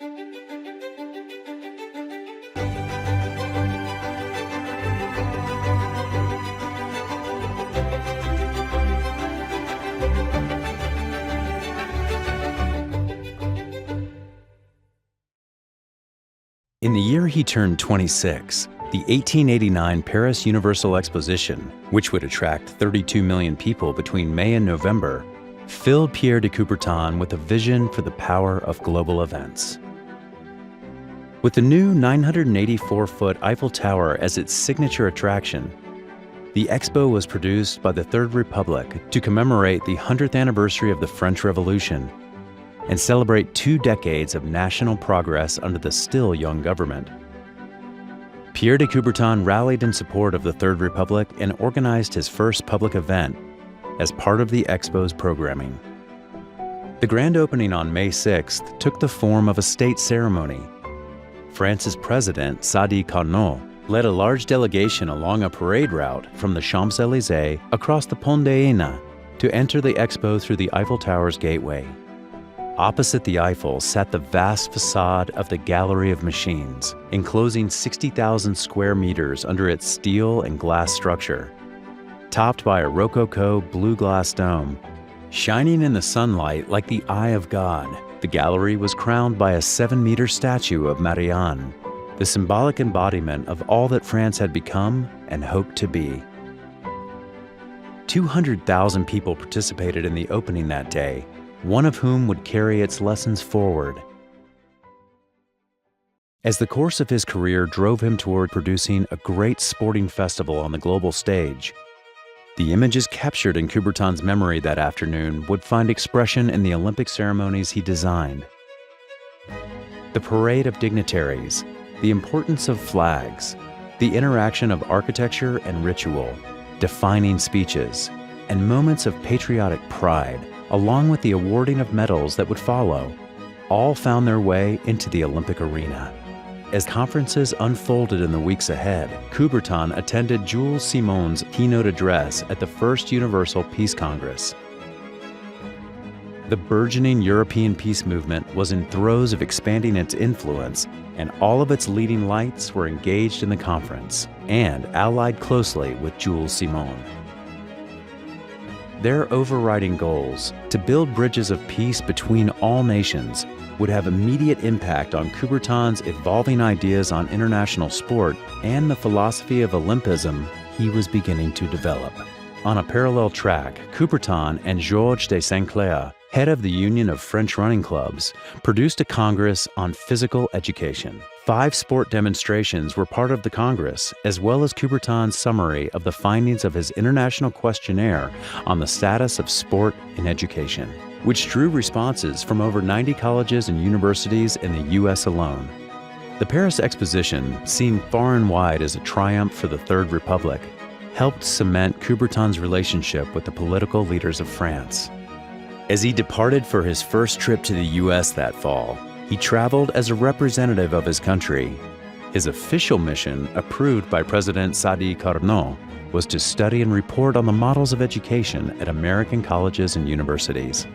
In the year he turned 26, the 1889 Paris Universal Exposition, which would attract 32 million people between May and November, filled Pierre de Coubertin with a vision for the power of global events. With the new 984-foot Eiffel Tower as its signature attraction, the Expo was produced by the Third Republic to commemorate the 100th anniversary of the French Revolution and celebrate 2 decades of national progress under the still young government. Pierre de Coubertin rallied in support of the Third Republic and organized his first public event as part of the Expo's programming. The grand opening on May 6th took the form of a state ceremony. France's president, Sadi Carnot, led a large delegation along a parade route from the Champs-Élysées across the Pont d'Iéna to enter the Expo through the Eiffel Tower's gateway. Opposite the Eiffel sat the vast facade of the Gallery of Machines, enclosing 60,000 square meters under its steel and glass structure. Topped by a Rococo blue glass dome, shining in the sunlight like the eye of God, the gallery was crowned by a 7-meter statue of Marianne, the symbolic embodiment of all that France had become and hoped to be. 200,000 people participated in the opening that day, one of whom would carry its lessons forward. As the course of his career drove him toward producing a great sporting festival on the global stage, the images captured in Coubertin's memory that afternoon would find expression in the Olympic ceremonies he designed. The parade of dignitaries, the importance of flags, the interaction of architecture and ritual, defining speeches, and moments of patriotic pride, along with the awarding of medals that would follow, all found their way into the Olympic arena. As conferences unfolded in the weeks ahead, Coubertin attended Jules Simon's keynote address at the First Universal Peace Congress. The burgeoning European peace movement was in throes of expanding its influence, and all of its leading lights were engaged in the conference and allied closely with Jules Simon. Their overriding goals, to build bridges of peace between all nations, would have immediate impact on Coubertin's evolving ideas on international sport and the philosophy of Olympism he was beginning to develop. On a parallel track, Coubertin and Georges de Saint-Clair, head of the Union of French Running Clubs, produced a congress on physical education. 5 sport demonstrations were part of the congress, as well as Coubertin's summary of the findings of his international questionnaire on the status of sport in education, which drew responses from over 90 colleges and universities in the U.S. alone. The Paris Exposition, seen far and wide as a triumph for the Third Republic, helped cement Coubertin's relationship with the political leaders of France. As he departed for his first trip to the U.S. that fall, he traveled as a representative of his country. His official mission, approved by President Sadi Carnot, was to study and report on the models of education at American colleges and universities.